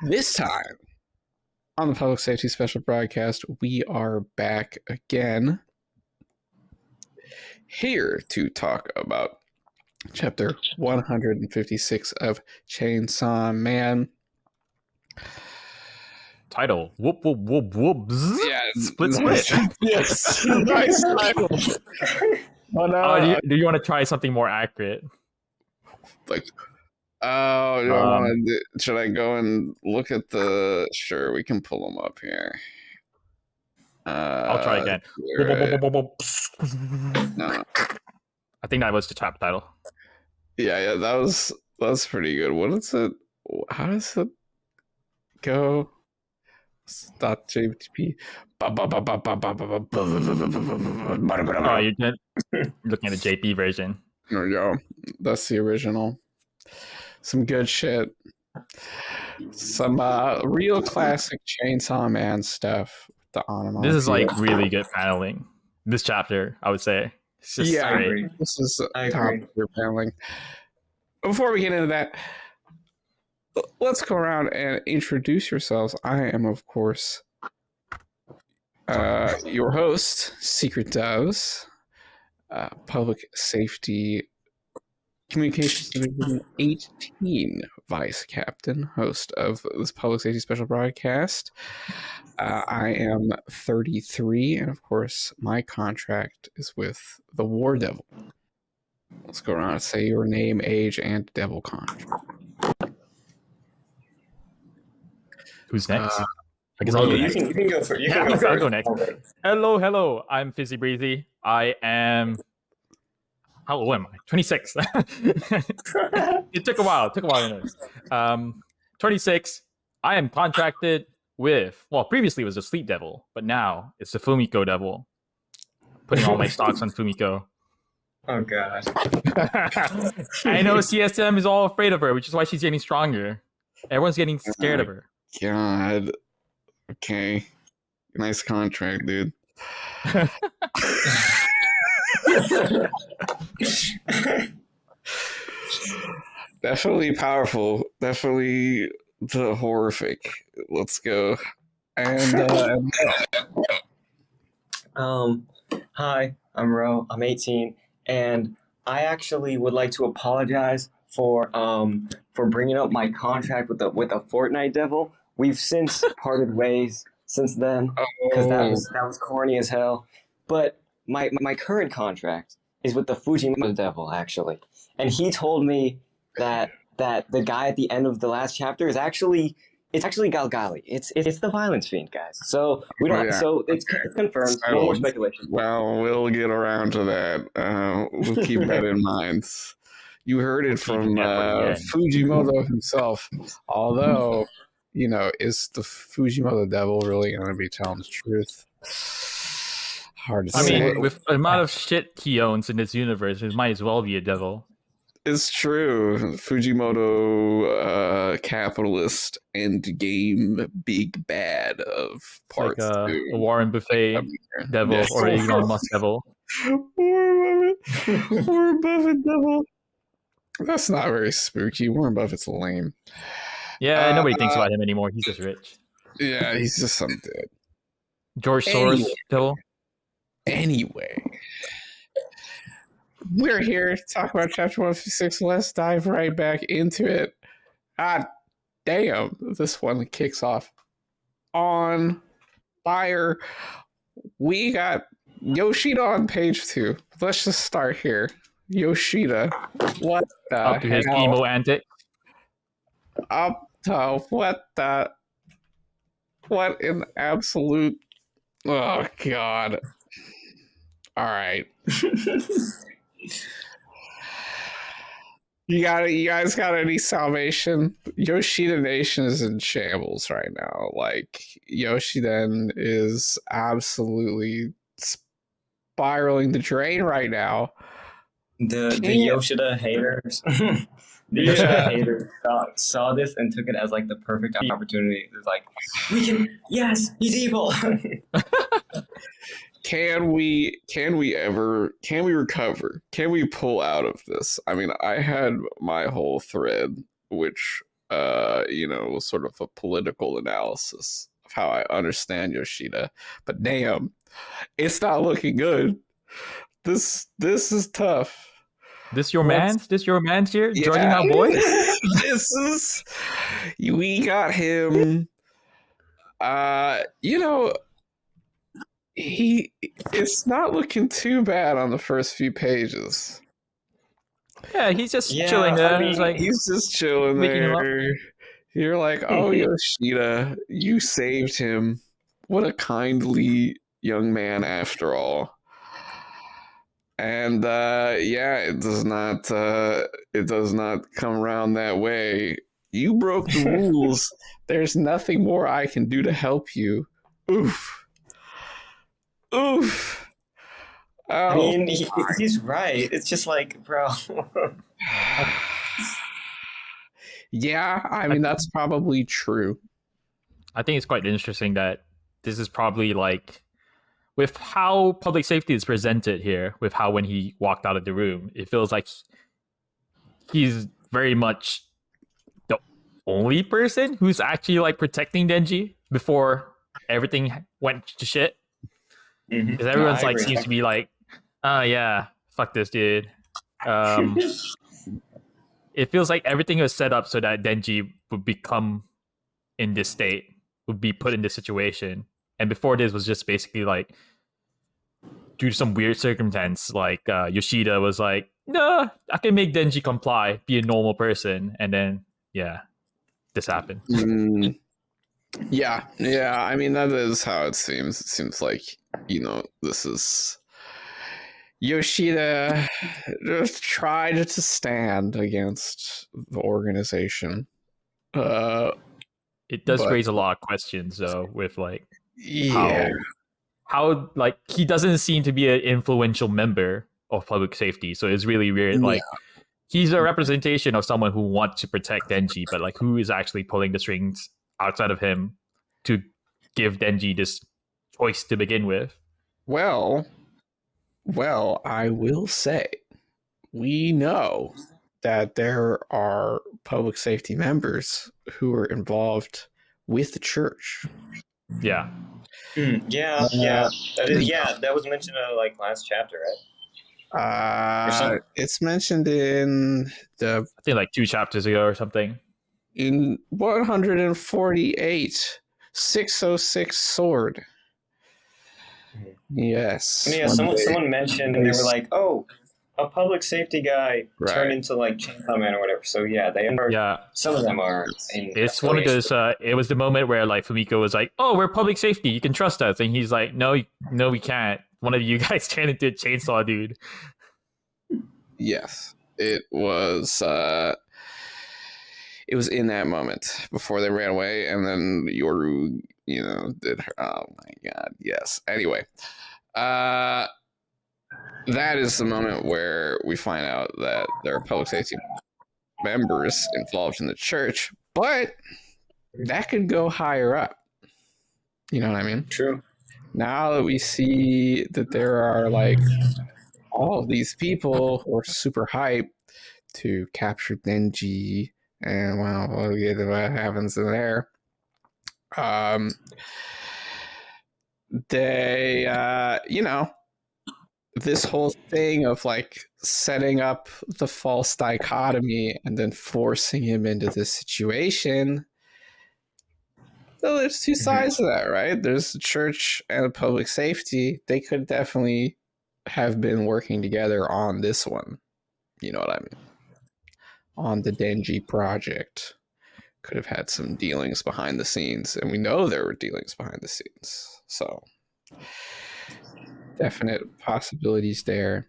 This time on the Public Safety Special Broadcast, we are back again here to talk about Chapter 156 of Chainsaw Man. Title: Whoop whoop whoop whoop. Bzz. Yeah, Split nice. split. Yes, nice title. But Do you want to try something more accurate? like, oh, do I want to? Should I go and look at the? Sure, we can pull them up here. I'll try again. No. I think that was the top title. Yeah, that's pretty good. What is it? How does it go? Stop JP. Oh, you're looking at the JP version. There we go. That's the original. Some good shit. Some real classic Chainsaw Man stuff. The onomatopoeia. This is like really good paneling. This chapter, I would say. It's just great. This is top tier paneling. Before we get into that, let's go around and introduce yourselves. I am, of course, your host, Secret Doves, Public Safety Communications Division 18 Vice Captain, host of this Public Safety Special Broadcast. I am 33, and of course, my contract is with the War Devil. Let's go around and say your name, age, and devil contract. Who's next? I guess I'll go next. You can go first. I'll go next. Hello. I'm Fizzy Breezy. I am... How old am I? 26. It took a while. To notice. 26. I am contracted with... Well, previously it was the Sleep Devil, but now it's the Fumiko Devil. Putting all my stocks on Fumiko. Oh, God. I know CSM is all afraid of her, which is why she's getting stronger. Everyone's getting scared of her. God. Okay. Nice contract, dude. Definitely powerful. Definitely horrific. Let's go. And hi, I'm Ro. I'm 18, and I actually would like to apologize for bringing up my contract with a Fortnite Devil. We've since parted ways since then because that was corny as hell. But my current contract is with the Fujimoto Devil, actually, and he told me that the guy at the end of the last chapter is actually Galgali. It's the Violence Fiend, guys. So we don't. So it's confirmed. No more speculation. Well, we'll get around to that. We'll keep that in mind. You heard it from Fujimoto himself. Although, is the Fujimoto Devil really going to be telling the truth? Hard to say. I mean, with the amount of shit he owns in this universe, it might as well be a devil. It's true. Fujimoto, capitalist and game big bad of part like two. A Warren Buffett devil or a Elon Musk devil. Warren Buffett devil. That's not very spooky. Warren Buffett's lame. Yeah, nobody thinks about him anymore. He's just rich. Yeah, he's just some dude. George Soros devil. Anyway, we're here to talk about Chapter 156. Let's dive right back into it. Damn, this one kicks off on fire. We got Yoshida on page 2. Let's just start here. Yoshida, what the up to his emo antics. Up to what in absolute... Oh, God. All right. You guys got any salvation? Yoshida Nation is in shambles right now. Like, Yoshiden is absolutely spiraling the drain right now. The Yoshida haters. Yoshida haters saw this and took it as like the perfect opportunity. It was like, yes, he's evil. Can we recover? Can we pull out of this? I mean, I had my whole thread, which sort of a political analysis of how I understand Yoshida. But damn, it's not looking good. This is tough. This your man's here joining Yeah. our boys. This is we got him. It's not looking too bad on the first few pages. Yeah, he's just Yeah, chilling there. I mean, He's like, He's just chilling Waking him up. there. You're like, oh, Yoshida, you saved him. What a kindly young man, after all. And it does not come around that way. You broke the rules. There's nothing more I can do to help you. Oof. Oof. Oh. I mean, he's right. It's just like, bro. Yeah, I mean, that's probably true. I think it's quite interesting that this is probably like, with how public safety is presented here, with how when he walked out of the room, it feels like he's very much the only person who's actually like protecting Denji before everything went to shit. Because everyone's like seems to be like, oh yeah, fuck this dude. It feels like everything was set up so that Denji would become in this state, would be put in this situation. And before this was just basically like, due to some weird circumstance, like Yoshida was like, "No, I can make Denji comply, be a normal person," and then this happened. Yeah. I mean, that is how it seems. It seems like this is Yoshida just tried to stand against the organization. It does raise a lot of questions, though, with like yeah. how like he doesn't seem to be an influential member of public safety, so it's really weird. Like he's a representation of someone who wants to protect Denji, but like who is actually pulling the strings outside of him to give Denji this choice to begin with? Well, I will say, we know that there are public safety members who are involved with the church. Yeah. That was mentioned in like last chapter, right? It's mentioned in I think like 2 chapters ago or something. In 148, 606 sword. Yes. Yeah, someone mentioned, and they were like, "Oh, a public safety guy turned into like Chainsaw Man or whatever." So yeah, they are. Yeah, some of them are. It's one of those. It was the moment where like Fumiko was like, "Oh, we're public safety. You can trust us," and he's like, "No, we can't. One of you guys turned into a chainsaw dude." Yes, it was. It was in that moment before they ran away, and then Yoru, did her. Oh my god, yes. Anyway, that is the moment where we find out that there are public safety members involved in the church, but that could go higher up. You know what I mean? True. Now that we see that there are like all of these people who are super hyped to capture Denji, and we'll get to what happens in there. They, this whole thing of like setting up the false dichotomy and then forcing him into this situation. So there's two sides to that, right? There's the church and the public safety. They could definitely have been working together on this one. You know what I mean? On the Denji project. Could have had some dealings behind the scenes, and we know there were dealings behind the scenes. So definite possibilities there.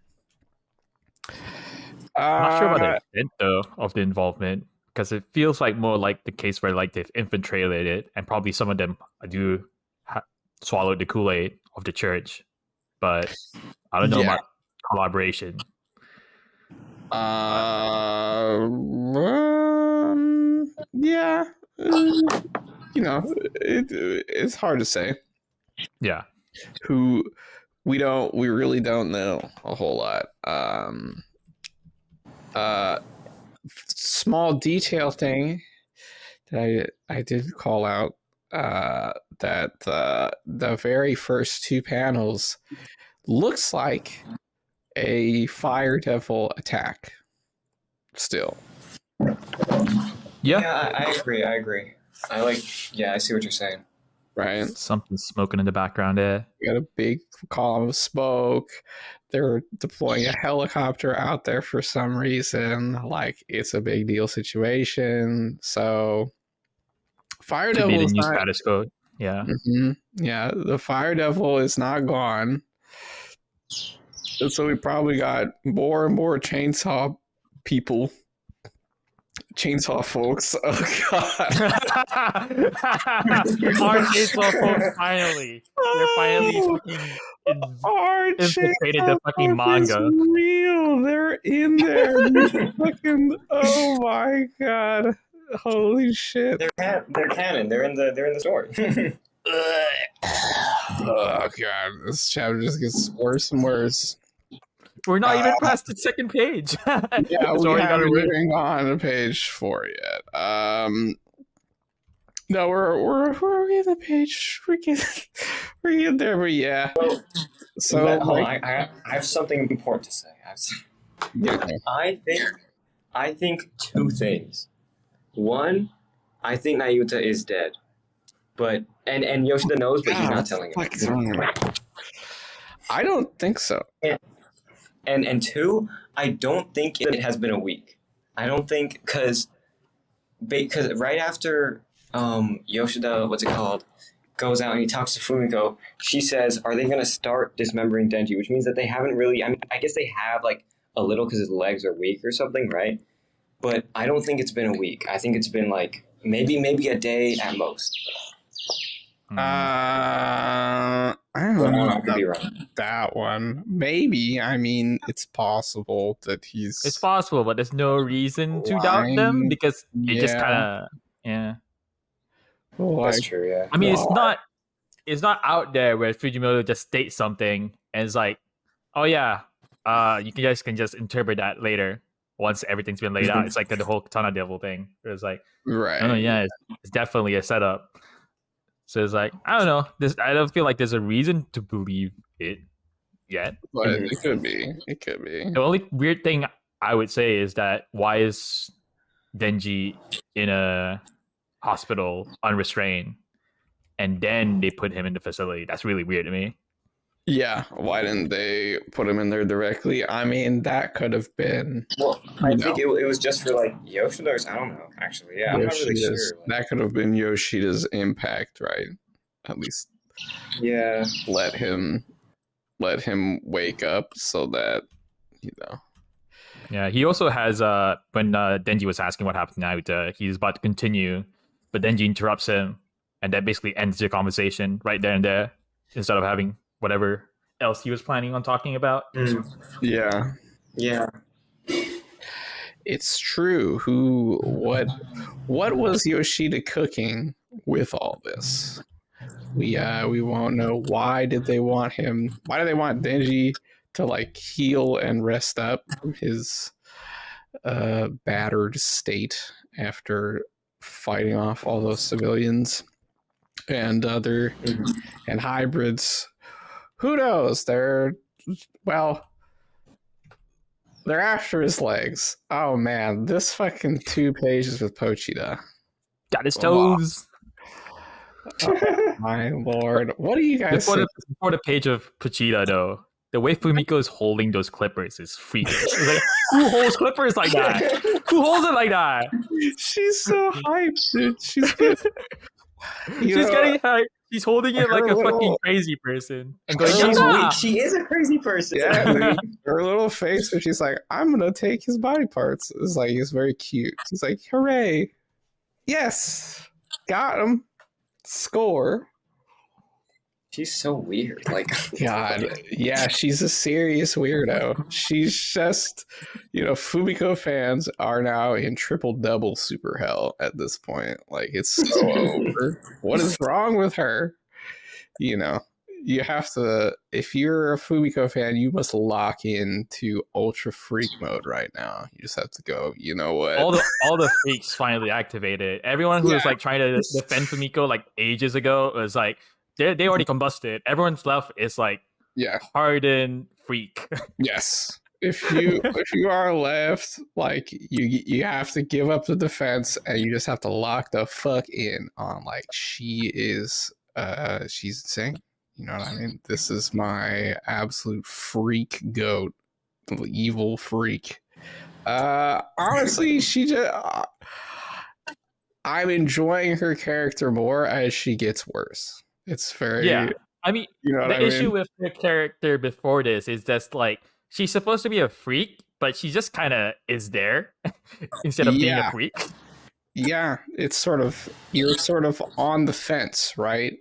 I'm not sure about the extent though of the involvement, because it feels like more like the case where like they've infiltrated it, and probably some of them do swallow the Kool-Aid of the church, but I don't know about collaboration. It's hard to say. Yeah. We really don't know a whole lot. Small detail thing I did call out that the very first two panels looks like a Fire Devil attack. Still, Yeah. I agree. I agree. I see what you're saying. right? Something smoking in the background there. You got a big column of smoke. They're deploying a helicopter out there for some reason. Like, it's a big deal situation. So, Fire Could be Devil the is new not. status code. Yeah. Yeah, the Fire Devil is not gone. And so we probably got more and more chainsaw people. Chainsaw folks. Oh, God. Our chainsaw folks finally. They're finally fucking Our infiltrated the chainsaw fucking folk is manga. real. They're in there. Fucking. Oh my God. Holy shit. They're canon. They're in the story. Oh God. This chapter just gets worse and worse. We're not even past the second page. Yeah, It's we already got a haven't ring. even gone to page 4 yet. No, we're in the page. We're getting there, but yeah. Well, So hold like, on. I have something important to say. yeah, I think two things. One, I think Nayuta is dead, but and Yoshida knows, but he's not telling him. I don't think so. And two, I don't think it has been a week. I don't think because right after Yoshida, what's it called, goes out and he talks to Fumiko, she says, "Are they going to start dismembering Denji?" Which means that they haven't really. I mean, I guess they have like a little because his legs are weak or something, right? But I don't think it's been a week. I think it's been like maybe a day at most. I don't But know I could be wrong. that one. Maybe. I mean, it's possible that he's. It's possible, but there's no reason to doubt them lying. because it just Yeah. kind of That's Like, true. Yeah. I mean, Why? it's not out there where Fujimoto just states something and it's like, oh yeah, you guys can just interpret that later once everything's been laid out. It's like the whole Katana Devil thing. It's like, right. oh yeah, it's definitely a setup. So it's like, I don't know. I don't feel like there's a reason to believe it yet. But Mhm. it could be. It could be. The only weird thing I would say is that why is Denji in a hospital unrestrained and then they put him in the facility? That's really weird to me. Yeah. Why didn't they put him in there directly? I mean, that could have been. Well, I You think it was just for like Yoshida. I don't know. Actually, yeah, I'm not really sure. Yoshida's. That could have been Yoshida's impact, right? At least Yeah. let him wake up so that Yeah, he also has when Denji was asking what happened to Naruto, he's about to continue, but Denji interrupts him, and that basically ends the conversation right there and there, instead of having whatever else he was planning on talking about. Yeah. Yeah. It's true. What was Yoshida cooking with all this? We won't know. Why did they want him? Why do they want Denji to like heal and rest up from his battered state after fighting off all those civilians and other and hybrids? Who knows? They're after his legs. Oh man, this fucking 2 pages with Pochita. Got his toes. My lord, what do you guys think? Before the page of Pochita, though, the way Fumiko is holding those clippers is freakish. It's like, who holds clippers like that? Who holds it like that? She's so hyped, dude. She's good. Getting hyped. She's holding it like a little- fucking crazy person and going, She's "Yeah." weak. She is a crazy person. Yeah, her little face where she's like, "I'm gonna take his body parts." It's like it's very cute. She's like, "Hooray! Yes, got him. Score." She's so weird. Like, God, yeah, she's a serious weirdo. She's just, Fumiko fans are now in triple double super hell at this point. Like, it's so over. What is wrong with her? you have to, if you're a Fumiko fan, you must lock into Ultra Freak mode right now. You just have to go, you know what? All the freaks finally activated. Everyone who was like trying to defend Fumiko like ages ago was like they already combusted. Everyone's left is like hardened freak. Yes. If you are left, like you have to give up the defense and you just have to lock the fuck in on like she's insane. You know what I mean? This is my absolute freak goat, evil freak. Honestly, she just I'm enjoying her character more as she gets worse. It's very I mean, you know what the issue with her character before this is just like she's supposed to be a freak, but she just kind of is there instead of being a freak. Yeah, it's sort of you're sort of on the fence, right?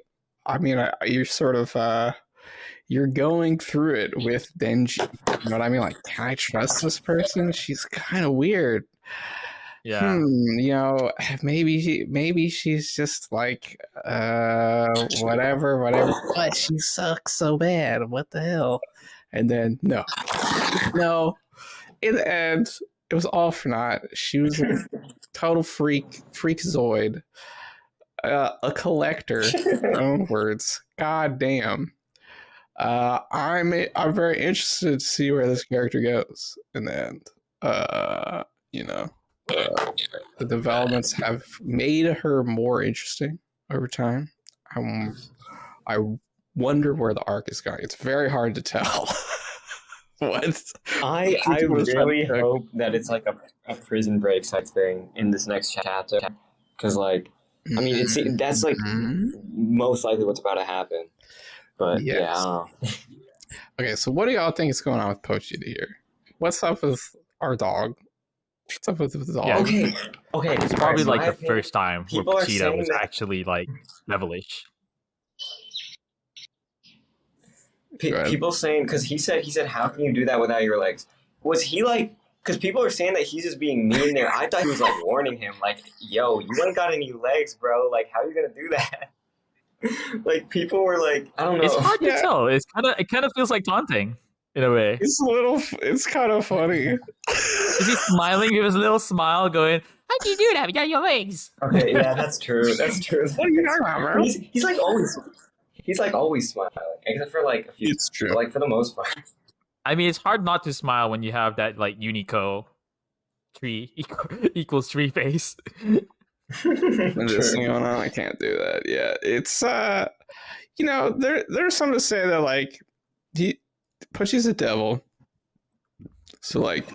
I mean, you're sort of you're going through it with Denji. You know what I mean? Like, can I trust this person? She's kind of weird. Yeah. You know, maybe she's just like whatever, but she sucks so bad. What the hell? And then no. In the end, it was all for naught. She was a total freakazoid, a collector. Her own words. God damn. I'm very interested to see where this character goes in the end. You know, the developments have made her more interesting over time. I wonder where the arc is going. It's very hard to tell. What? I really hope that it's like a prison break type thing in this next chapter, because like I mean that's like most likely what's about to happen. But yeah, I don't know. Okay, so what do y'all think is going on with Pochita here? What's up with our dog? What's up with the dog? Yeah. Okay. It's probably like the first time where Pochita was actually like devilish. People saying, because he said, how can you do that without your legs? Was he like, because people are saying that he's just being mean there. I thought he was like warning him, like, yo, you ain't got any legs, bro. Like, how are you gonna do that? Like, people were like, I don't know. It's hard to tell. It kind of feels like taunting in a way. It's kind of funny. Is he smiling with his little smile, going, "How do you do that? You got your legs." Okay, yeah, that's true. That's true. What are you talking about, bro? He's like always. He's like always smiling, except for like a few. It's true. But, like for the most part. I mean, it's hard not to smile when you have that like Unico tree equals tree face. This thing going on, I can't do that. Yeah, it's you know, there's something to say that like Pushy's a devil, so like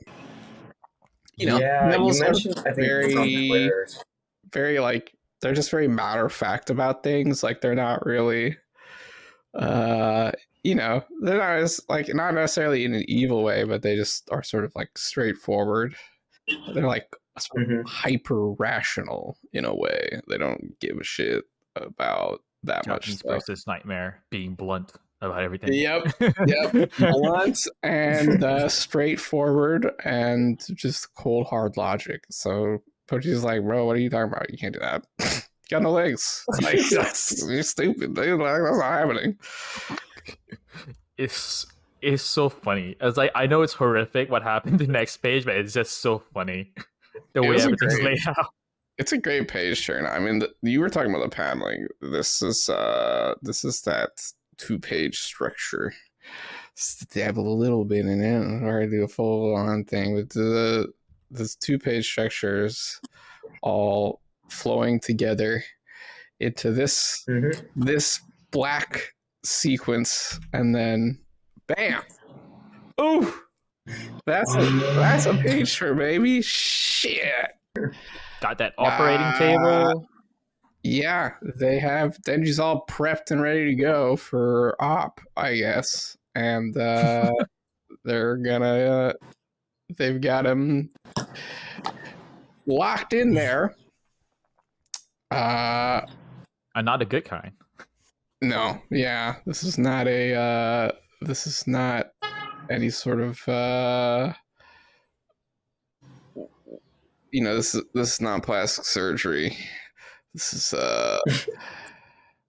you know, devils you mentioned I think very like they're just very matter of fact about things. Like they're not really you know, they're not as like not necessarily in an evil way, but they just are sort of like straightforward. They're like sort of hyper rational in a way. They don't give a shit about that much stuff. Versus Nightmare being blunt about everything. Yep. Blunt and straightforward and just cold hard logic. So Pochi's like, bro, what are you talking about? You can't do that. You got no legs. Like, you're stupid. Dude. Like, that's not happening. It's so funny. It's like I know it's horrific what happened in the next page, but it's just so funny the way everything's laid out. It's a great page turn. I mean, you were talking about the paneling. This is that 2-page structure. Stab a little bit in it, or do a full on thing. But this 2-page structures all flowing together into this this black sequence, and then bam! Ooh, that's a page turn, baby. Shit. Got that operating table. Yeah, they have Denji's all prepped and ready to go for op, I guess, and they're gonna they've got him locked in there. And not a good kind. No, yeah, this is not any sort of you know, this is not plastic surgery. This is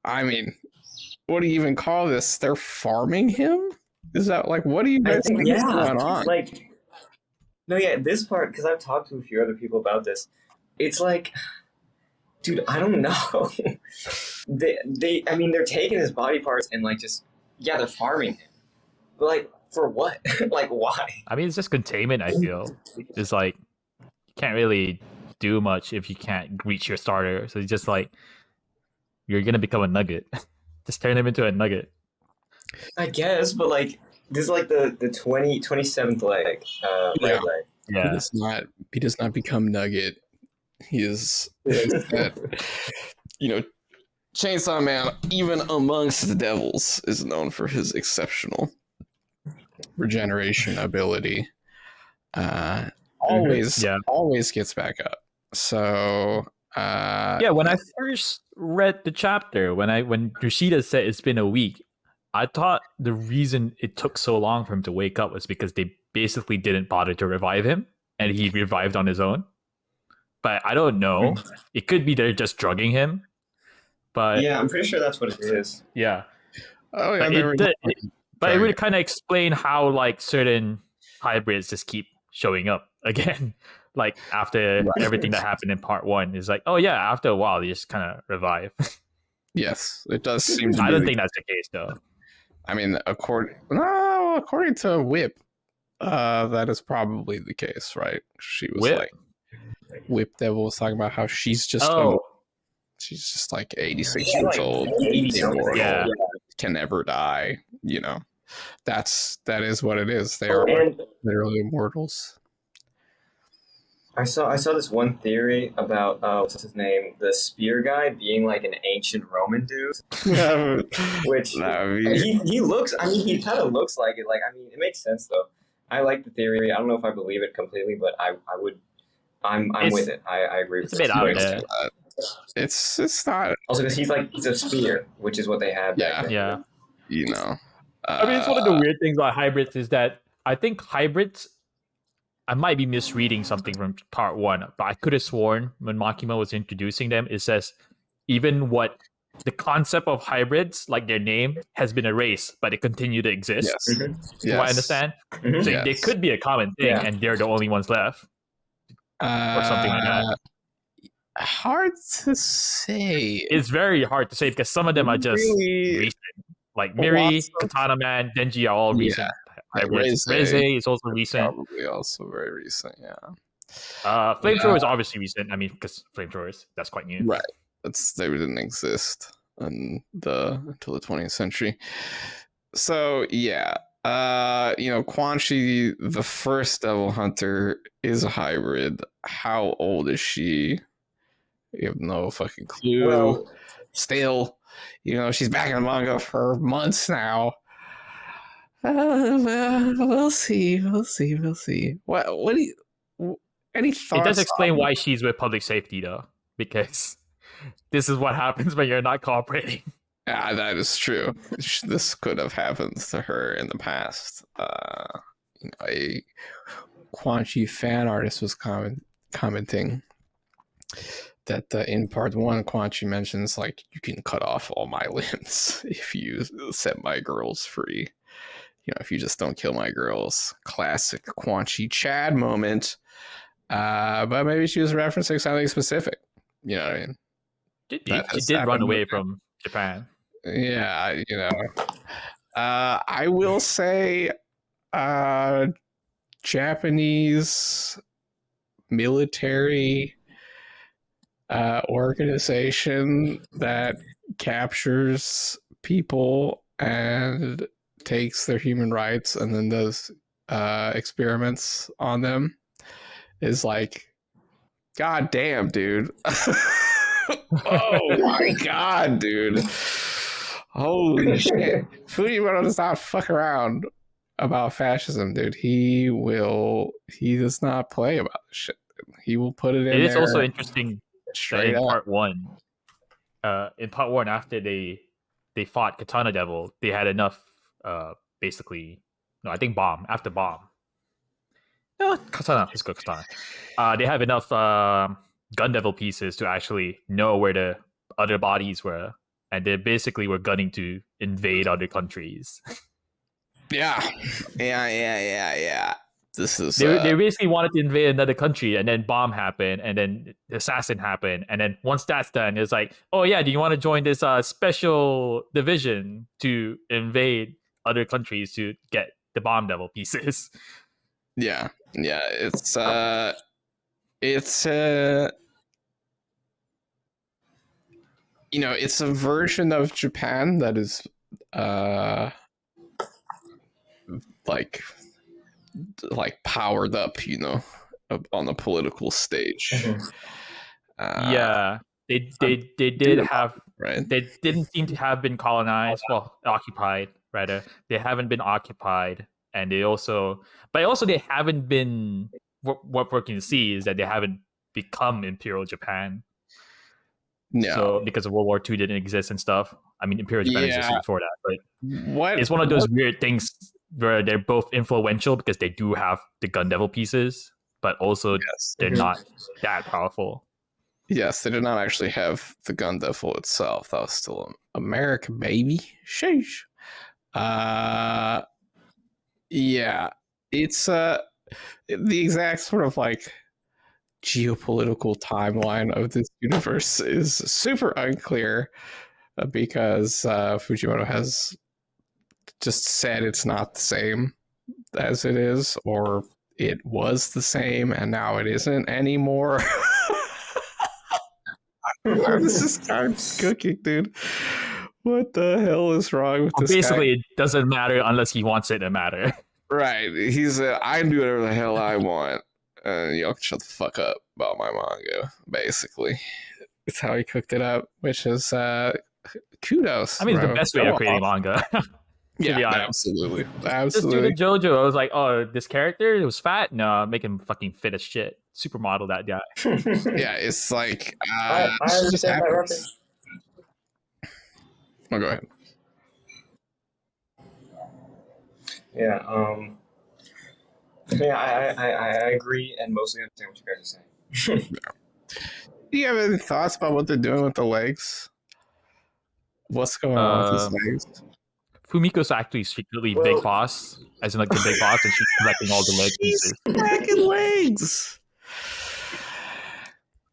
I mean, what do you even call this? They're farming him? Is that like, what do you I guys think, think is yeah, going on? like, no, yeah, this part, because I've talked to a few other people about this. It's like, dude, I don't know. I mean, they're taking his body parts and like just, yeah, they're farming him. But like, for what? Like, why? I mean, it's just containment. I feel it's like you can't really do much if you can't reach your starter. So it's just like you're gonna become a nugget. Just turn him into a nugget. I guess, but like, this is like the 27th leg, Yeah. red leg. Yeah, He does not become Nugget. He is that, you know, Chainsaw Man, even amongst the devils, is known for his exceptional regeneration ability. Always gets back up. So yeah. When I first read the chapter, when Yoshida said it's been a week, I thought the reason it took so long for him to wake up was because they basically didn't bother to revive him, and he revived on his own. But I don't know. It could be they're just drugging him. But Yeah, I'm pretty sure that's what it is. yeah. oh yeah, But there we go. it would kind of explain how like certain hybrids just keep showing up again. Like after everything that happened in part 1, is like, oh yeah, after a while they just kind of revive. Yes, it does seem to I be don't the think that's the case though. I mean, according to Whip, that is probably the case, right? She was Whip? like, Whip Devil was talking about how she's just she's just like 86 She's years like old, 80-something. immortal, Yeah. can never die. You know, that is what it is. They are And literally immortals. I saw this one theory about what's his name, the spear guy being like an ancient Roman dude, which he looks. I mean, he kind of looks like it. Like, I mean, it makes sense though. I like the theory. I don't know if I believe it completely, but I would. I'm with it. I agree with It's a bit out there. It's not. Also, because he's a spear, which is what they have. Yeah. Back then. Yeah. You know, I mean, it's one of the weird things about hybrids is that I think hybrids. I might be misreading something from part 1, but I could have sworn when Makima was introducing them, it says even what the concept of hybrids, like their name, has been erased, but it continue to exist. Yes. Mhm. Do I understand? Mhm. So Yes. they could be a common thing, Yeah. and they're the only ones left, or something like that. Hard to say. It's very hard to say because some of them are just Really- recent. Like Miri, Lots of- Katana Man, Denji are all recent hybrids. Reze is also recent. Probably also very recent. Yeah. Flamethrower is obviously recent. I mean, because Flamethrowers, that's quite new. Right. They didn't exist until the 20th century. So yeah, Quan Chi, the first Devil Hunter, is a hybrid. How old is she? You have no fucking clue. Well, Still, she's back in the manga for months now. We'll see. What do you? Any thoughts? It does explain why she's with public safety, though, because this is what happens when you're not cooperating. Yeah, that is true. This could have happened to her in the past. A Quan Chi fan artist was commenting that in part 1, Quan Chi mentions like, you can cut off all my limbs if you set my girls free. If you just don't kill my girls. Classic Quan Chi Chad moment. But maybe she was referencing something specific. You know what I mean? She did run away from Japan. Yeah, I will say Japanese military organization that captures people and takes their human rights and then does experiments on them is like, god damn, dude. Oh my god, dude. Holy shit. Fujimoto does not fuck around about fascism, dude. He does not play about this shit. He will put it in. It is there also interesting that straight in up. part 1, after they fought Katana Devil, they had enough basically, no, I think after Bomb. No, Katana, let's go Katana. They have enough Gun Devil pieces to actually know where the other bodies were and they basically were gunning to invade other countries. Yeah. This is They basically wanted to invade another country, and then bomb happened, and then assassin happened, and then once that's done, it's like, oh yeah, do you want to join this special division to invade other countries to get the bomb devil pieces? yeah. It's it's a version of Japan that is like powered up, on the political stage. Yeah, they did have, right. they didn't seem to have been colonized, well, occupied rather. They haven't been occupied, and they haven't been, what we can see is that they haven't become Imperial Japan. No. So because of World War II didn't exist and stuff. I mean, Imperial Japan existed before that, but it's one of those weird things where they're both influential because they do have the Gun Devil pieces, but also they're not that powerful. Yes, they did not actually have the Gun Devil itself. That was still America, baby. Sheesh. Yeah, it's the exact sort of like geopolitical timeline of this universe is super unclear because Fujimoto has just said it's not the same as it is, or it was the same and now it isn't anymore. This is kind of cooking, dude. What the hell is wrong with this Basically, guy? it doesn't matter unless he wants it to matter. Right. He's I can do whatever the hell I want. And y'all can shut the fuck up about my manga, basically. It's how he cooked it up, which is kudos. I mean, it's bro. the best way of creating manga. Yeah, be honest. absolutely. Just do the JoJo. I was like, oh, this character, it was fat? No, make him fucking fit as shit. Supermodel that guy. Yeah, it's like I understand that reference. Oh, go ahead. Yeah, I agree and mostly understand what you guys are saying. Do you have any thoughts about what they're doing with the legs? What's going on with these legs? Fumiko's actually secretly Big Boss, as in like the Big Boss, and she's collecting all the leg pieces. Cracking legs.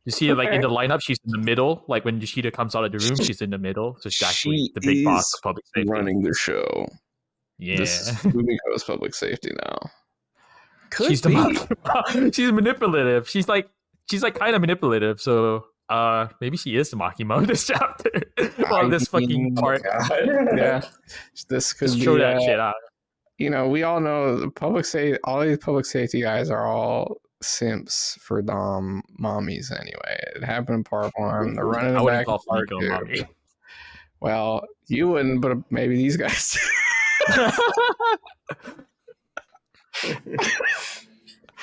You see, like in the lineup, she's in the middle. Like when Yoshida comes out of the room, she's in the middle. So she's actually the Big Boss of public safety. Running the show. Yeah, this is Fumiko's public safety now. She's manipulative. She's like kind of manipulative. So maybe she is the Makima of this chapter. Well, this fucking part. Yeah, this could just throw that shit out. We all know the public safety. All these public safety guys are all simps for dom mommies. Anyway, it happened in part 1. They're running it back in part 2. Mommy. Well, you wouldn't, but maybe these guys.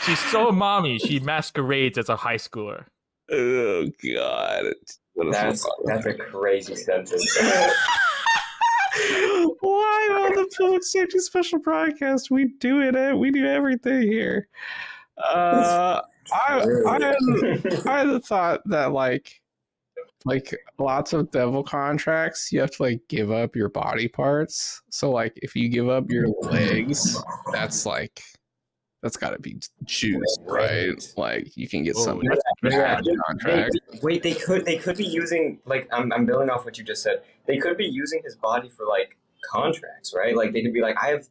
She's so mommy. She masquerades as a high schooler. Oh God, that's a crazy sentence. Why on the public safety special broadcast we do it? We do everything here. I had thought that like lots of devil contracts, you have to like give up your body parts. So like if you give up your legs, that's got to be juice, right? Like you can get some bad contract. Wait, they could be using, like, I'm building off what you just said. They could be using his body for like contracts, right? Like they could be like, I have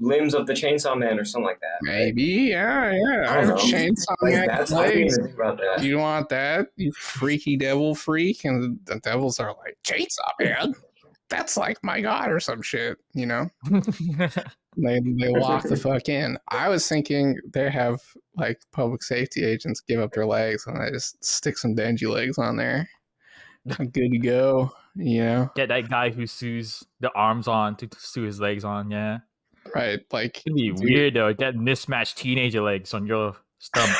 limbs of the Chainsaw Man or something like that. Maybe, right? Yeah. I have Chainsaw Man legs. You want that, you freaky devil freak? And the devils are like, Chainsaw Man? That's like my god or some shit, They lock the fuck in. I was thinking they have like public safety agents give up their legs and they just stick some Denji legs on there. Good to go, Get that guy who sews the arms on to sew his legs on, yeah. Right, like it'd be weird though. Get mismatched teenager legs on your stomach.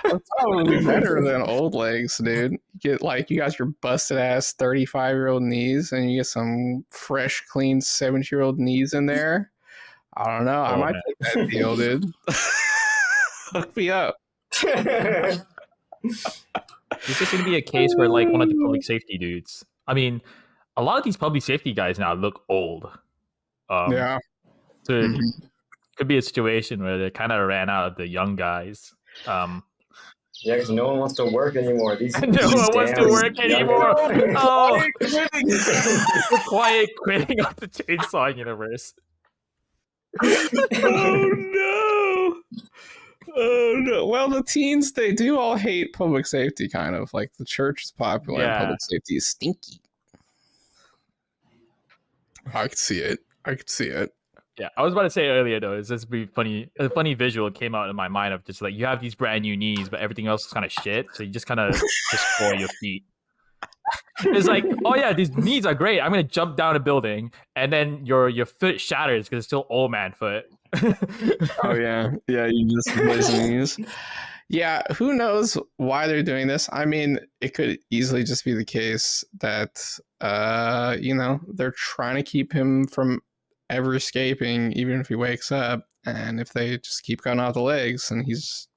That's probably better than old legs, dude. You got your busted ass 35-year-old knees, and you get some fresh, clean 70-year-old knees in there. I don't know. I might take that deal, dude. Hook me up. This is gonna be a case where like one of the public safety dudes I mean, a lot of these public safety guys now look old. Yeah. So it Mhm. could be a situation where they kind of ran out of the young guys. Yeah, because no one wants to work anymore. These No these one wants to damn work young- anymore. Oh, Quitting. the quiet quitting of the chainsaw universe. Oh no! Oh no! Well, the teens, they do all hate public safety, kind of. Like, the church is popular and Yeah. public safety is stinky. I could see it. I could see it. Yeah, I was about to say earlier though, is this be funny? A funny visual came out in my mind of just like you have these brand new knees, but everything else is kind of shit. So you just kind of destroy your feet. It's like, oh yeah, these knees are great. I'm gonna jump down a building, and then your foot shatters because it's still old man foot. Oh yeah, yeah. You just replace the knees. Yeah, who knows why they're doing this? I mean, it could easily just be the case that they're trying to keep him from ever escaping, even if he wakes up. And if they just keep cutting off the legs, and he's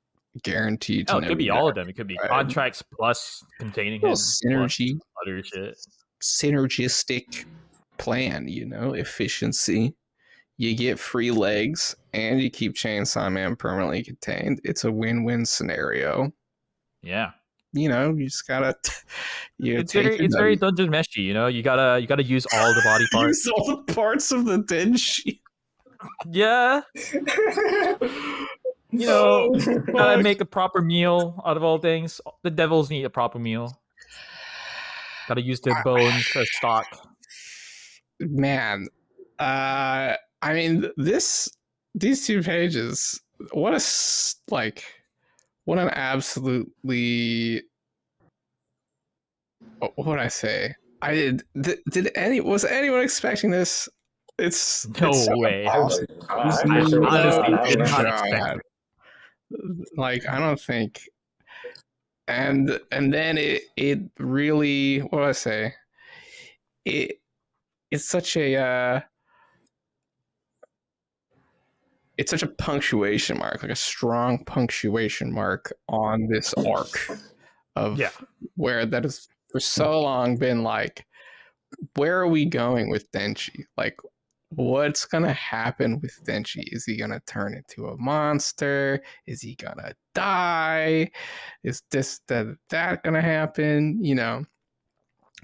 guaranteed to Oh, it never could be get all of them. It could be Right. contracts plus containing him, little plus synergy, other shit. synergistic plan. Efficiency. You get free legs, and you keep Chainsaw Man permanently contained. It's a win-win scenario. Yeah, You just gotta it's take very your very nugget. dungeon meshy. You gotta use all the body parts. Use all the parts of the Denshi. Yeah, gotta make a proper meal out of all things. The devils need a proper meal. Gotta use their bones as stock. Man, I mean, these 2 pages. What an absolutely. What would I say? Was anyone expecting this? It's No so way. I impossible. There's I no honestly did not shot. expect Like, I don't think. And then it really, what do I say? It's such a it's such a punctuation mark, like a strong punctuation mark on this arc of Yeah. where that has for so long been like, where are we going with Denshi? Like, what's gonna happen with Denshi? Is he gonna turn into a monster? Is he gonna die? Is that gonna happen?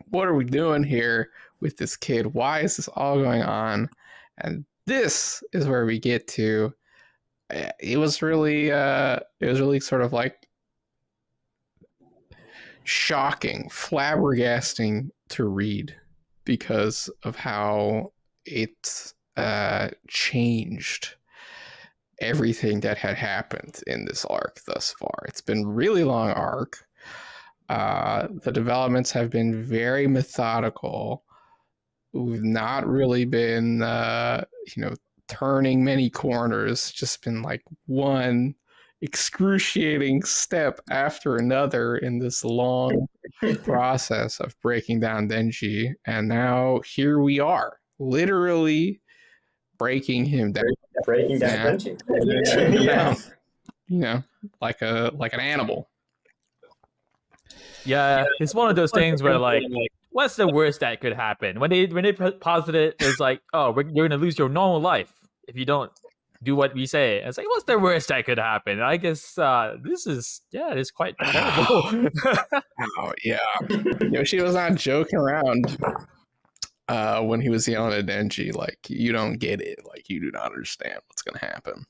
What are we doing here with this kid? Why is this all going on? And this is where we get to. It was really sort of like shocking, flabbergasting to read because of how it changed everything that had happened in this arc thus far. It's been a really long arc. The developments have been very methodical. We've not really been, turning many corners. Just been like one excruciating step after another in this long process of breaking down Denji. And now here we are, literally breaking him down. Breaking down Yeah. Denji. Yeah. Like an animal. Yeah, it's one of those things where like, what's the worst that could happen? When they posited it was like, oh, you're gonna lose your normal life if you don't do what we say. It's like, what's the worst that could happen? I guess this is quite terrible. Oh yeah, Yoshi was not joking around when he was yelling at Denji, like, you don't get it, like, you do not understand what's gonna happen.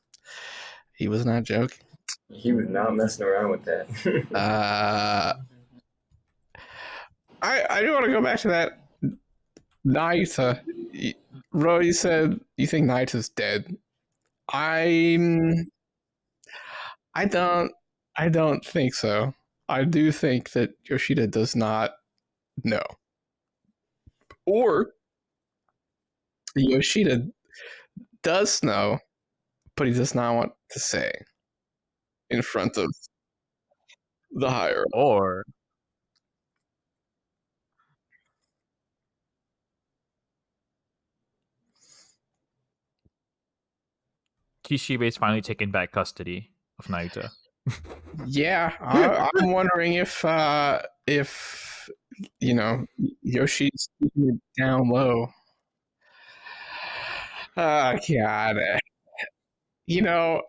He was not joking. He was not messing around with that. I do want to go back to that Naita. Ro, you said you think Naita's dead. I don't think so. I do think that Yoshida does not know. Or Yoshida does know, but he does not want to say in front of the higher. Or Kishibe's finally taken back custody of Naruto. Yeah, I'm wondering if you know, Yoshi's keeping it down low. Oh God, you know,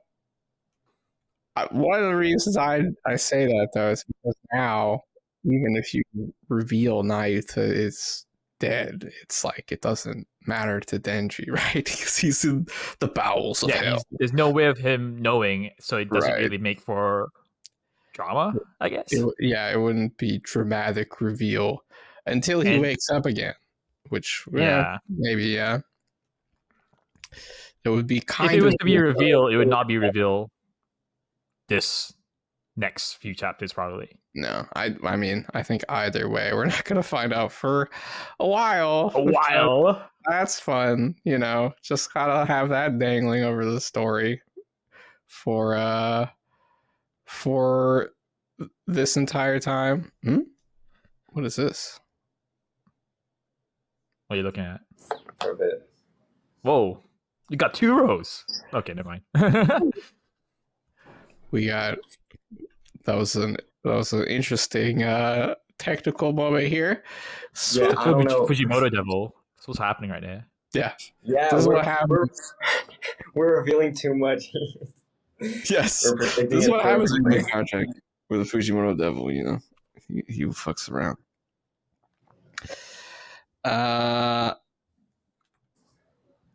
one of the reasons I say that though is because now, even if you reveal Nayuta is dead, it's like it doesn't matter to Denji, right? Because he's in the bowels of Yeah, hell, there's no way of him knowing, so it doesn't right? really make for drama, I guess. It wouldn't be dramatic reveal until he And- wakes up again, which Yeah. maybe it would be If kind it of was to be revealed, it would not be revealed this next few chapters, probably. no. I mean, I think either way, we're not gonna find out for a while. A while. That's fun, you know. Just gotta have that dangling over the story for this entire time. What is this? What are you looking at? For a bit. Whoa. You got 2 rows. Okay, never mind. We got that was an interesting technical moment here. So, Yeah, I don't know. Fujimoto Devil. That's what's happening right there. yeah. Yeah, This is what happens. we're revealing too much. Yes. We're predicting This is it what happens when you perfectly. make contract with the Fujimoto Devil, you know. He fucks around.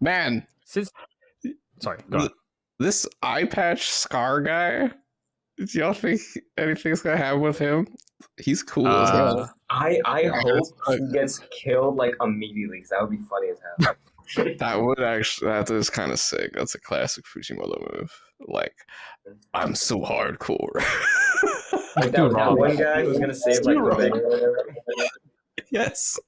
Man, Sorry, go on. this eye patch scar guy, do y'all think anything's gonna happen with him? He's cool as hell. I hope like- he gets killed like immediately, because that would be funny as hell. That is kind of sick. That's a classic Fujimoto move. Like, I'm so hardcore. Like that one guy who's gonna save like Zero. Rebecca or whatever. Yes.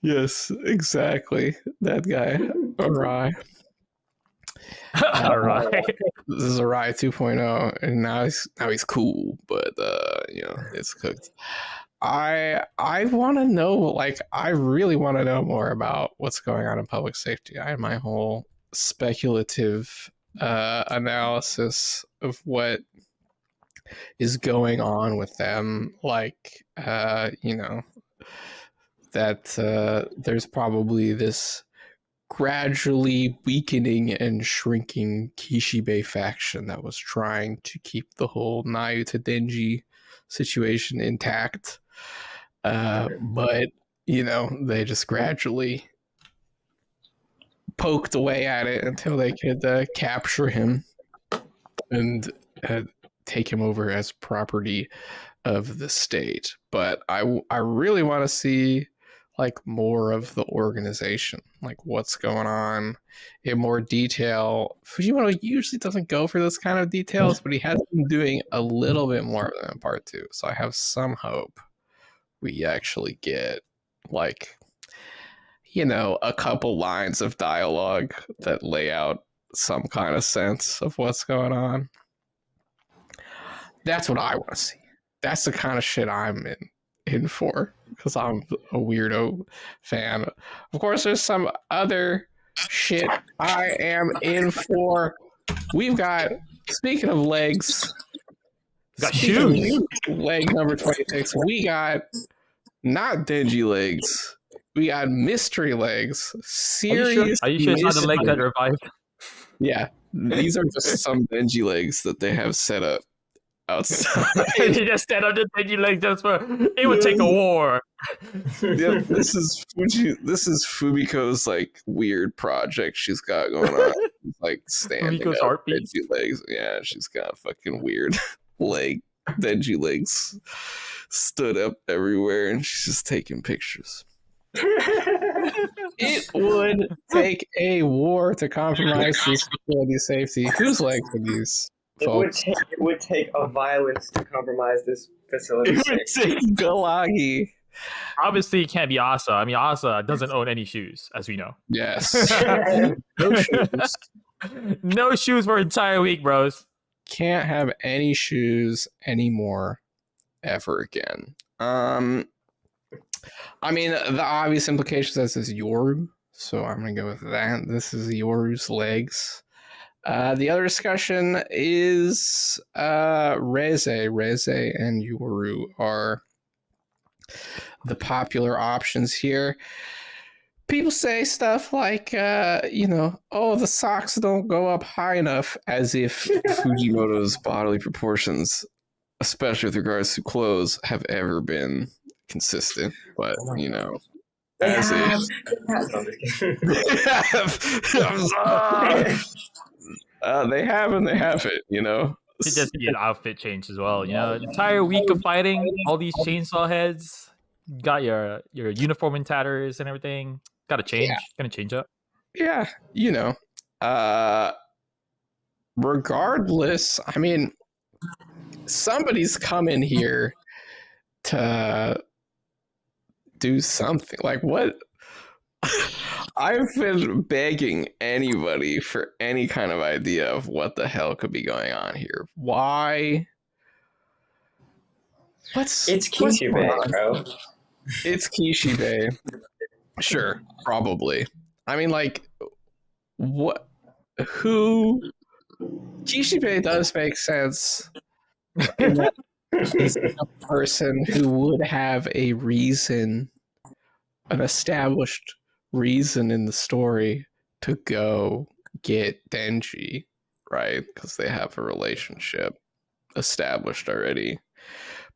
Yes, exactly. That guy. Arai. All right. This is Arai 2.0, and now he's cool, but you know, it's cooked. I want to know, like, I really want to know more about what's going on in public safety. I have my whole speculative analysis of what is going on with them, like you know, that there's probably this gradually weakening and shrinking Kishibe faction that was trying to keep the whole Nayuta Denji situation intact. But, you know, they just gradually poked away at it until they could capture him and take him over as property of the state. But I really want to see like more of the organization, like what's going on in more detail. Fujimoto usually doesn't go for this kind of details, but he has been doing a little bit more of them in part 2. So I have some hope we actually get like, you know, a couple lines of dialogue that lay out some kind of sense of what's going on. That's what I want to see. That's the kind of shit I'm in for, because I'm a weirdo fan. Of course, there's some other shit I am in for. We've got, speaking of legs, Got speaking shoes. of leg number 26, we got not Denji legs. We got mystery legs. Serious. Are you sure it's not the leg that mystery. revived? Yeah, these are just some Denji legs that they have set up outside. You just stand up the Denji leg just for it would take a war. Yep, this is Fumiko's like weird project she's got going on. Like standing Fumiko's up, art piece. Denji legs. Yeah, she's got fucking weird leg Denji legs stood up everywhere, and she's just taking pictures. It would take a war to compromise this facility safety. Whose legs are these? It would take a violence to compromise this facility. It would take Galagi. Obviously, it can't be Asa. I mean, Asa doesn't own any shoes, as we know. Yes. No shoes. No shoes for an entire week, bros. Can't have any shoes anymore ever again. I mean, the obvious implication says this is Yoru, so I'm gonna go with that. This is Yoru's legs. The other discussion is Reze. Reze and Yoru are the popular options here. People say stuff like, oh, the socks don't go up high enough, as if Fujimoto's bodily proportions, especially with regards to clothes, have ever been consistent. But, They as have. is. I'm just kidding. They have and they haven't, Should just be an outfit change as well. Entire week of fighting all these chainsaw heads. Got your uniform in tatters and everything. Got to change. Gonna change up. Yeah, regardless, I mean, somebody's coming here to do something. Like, what? I've been begging anybody for any kind of idea of what the hell could be going on here. Why? It's Kishibe, bro. It's Kishibe. Sure, probably. I mean, like, what? Who? Kishibe does make sense. In that he's a person who would have a reason, an established reason in the story to go get Denji, right? Because they have a relationship established already.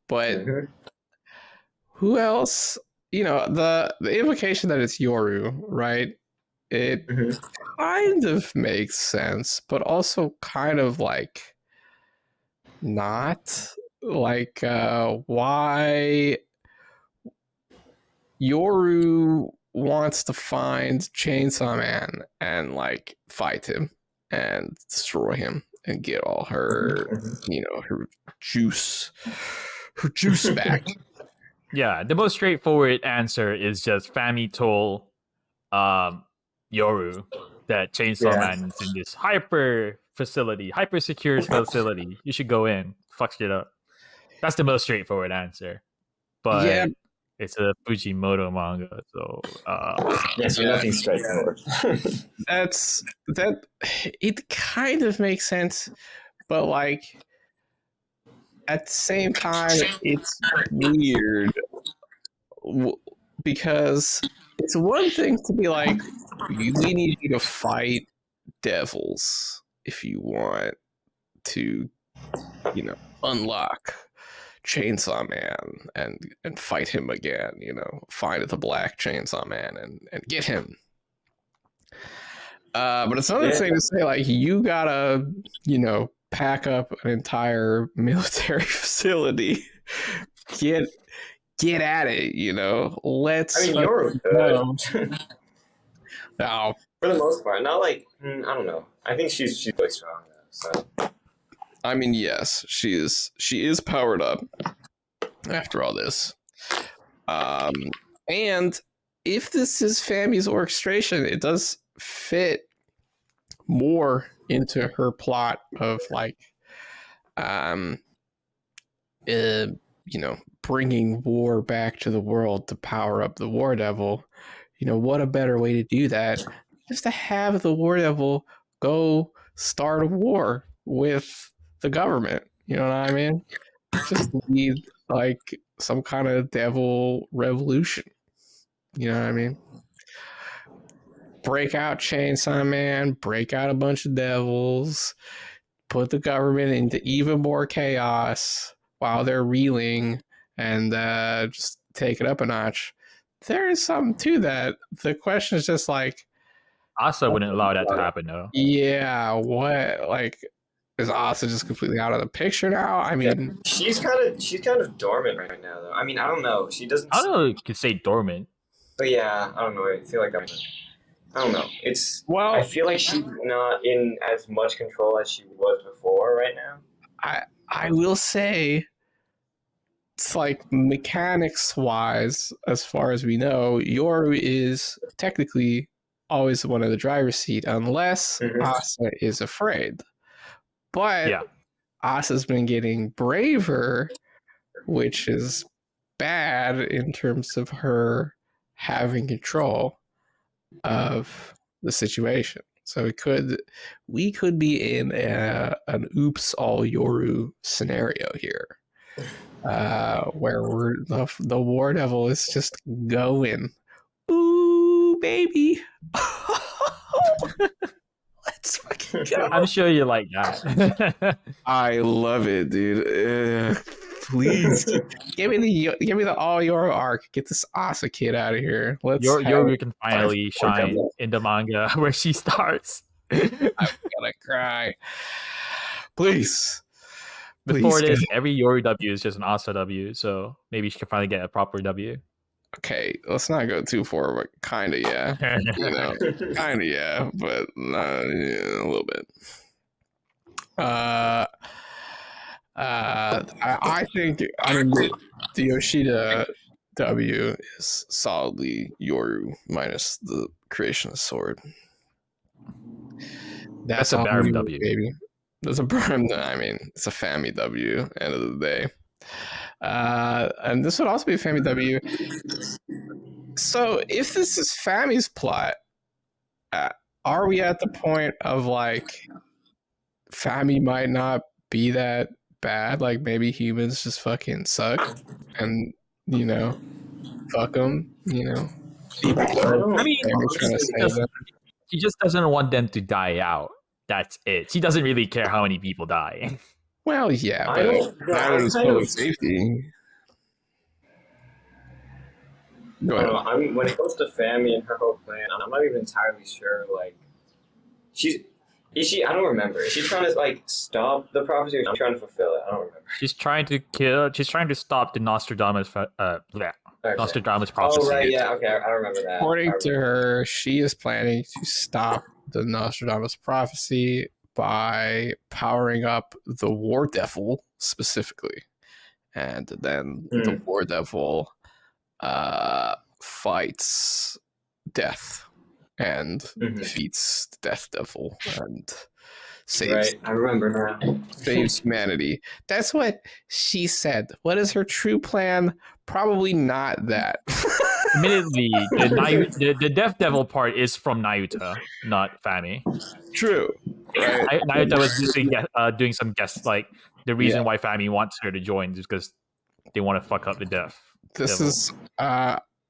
But who else? The implication that it's Yoru, right? It kind of makes sense, but also kind of like not. Like, why Yoru wants to find Chainsaw Man and like fight him and destroy him and get all her, her juice back. Yeah, the most straightforward answer is just Fami told Yoru that Chainsaw Man is in this hyper secure facility. You should go in, fuck shit up. That's the most straightforward answer. But it's a Fujimoto manga, so nothing straightforward. It kind of makes sense, but like at the same time, it's weird because it's one thing to be like, we need you to fight devils if you want to, unlock Chainsaw Man and fight him again, find the Black Chainsaw Man and get him. But it's another thing to say, like, you gotta, pack up an entire military facility, get at it, let's. I mean, Yoru could. No. For the most part, not like I don't know. I think she's really strong though. So. I mean, yes, she is powered up after all this. And if this is Fami's orchestration, it does fit more into her plot of like, bringing war back to the world to power up the War Devil. What a better way to do that? Just to have the War Devil go start a war with the government. You know what I mean? Just lead like some kind of devil revolution. You know what I mean? Break out Chainsaw Man, break out a bunch of devils, put the government into even more chaos while they're reeling, and just take it up a notch. There is something to that. The question is just like, Asa wouldn't allow that to happen, though. Yeah, what? Like, is Asa just completely out of the picture now? I mean, she's kind of dormant right now, though. I mean, I don't know. She doesn't. I don't know if you could say dormant. But yeah, I don't know. I feel like I don't know. I feel like she's not in as much control as she was before right now. I will say, it's like mechanics-wise, as far as we know, Yoru is technically always one of the driver's seat unless Asa is afraid. But Asa's been getting braver, which is bad in terms of her having control of the situation. So we could be in an oops all Yoru scenario here. where the War Devil is just going. Ooh, baby. Let's fucking go. I'm sure you like that. I love it, dude. Please give me the all your arc. Get this Asa kid out of here. Let's Yoru can finally War shine Devil. in the manga where she starts. I'm gonna cry. Please. Before Please. this, every Yoru W is just an Asa W, so maybe she can finally get a proper W. Okay, let's not go too far, but kind of, yeah. You know, kind of, yeah, but yeah, a little bit. I think, the Yoshida W is solidly Yoru minus the Creationist Sword. That's a all Barum you, W. baby. That's a Barum. I mean, it's a Family W. End of the day. And this would also be a Family W. So if this is Fami's plot, are we at the point of like Fami might not be that bad? Like maybe humans just fucking suck, and fuck them. Deep down, I mean, Fami's trying to save them. she just doesn't want them to die out. That's it. She doesn't really care how many people die. Well, yeah, I but don't. neither I does kind public of. safety. Go I ahead. don't know. I mean, when it comes to Fami and her whole plan, I'm not even entirely sure. Like, is she? I don't remember. Is she trying to like stop the prophecy, or is she trying to fulfill it? I don't remember. She's trying to kill. She's trying to stop the Nostradamus. Okay. Nostradamus prophecy. Oh right, yeah. Okay, I remember that. According I to remember. her, she is planning to stop the Nostradamus prophecy by powering up the War Devil specifically. And then the War Devil fights Death and defeats the Death Devil and saves Right, I remember now. saves humanity. That's what she said. What is her true plan? Probably not that. Admittedly, the Death Devil part is from Nayuta, not Fami. True. Right. Nayuta was doing some guess, like the reason why Fami wants her to join is because they want to fuck up the Death This Devil. is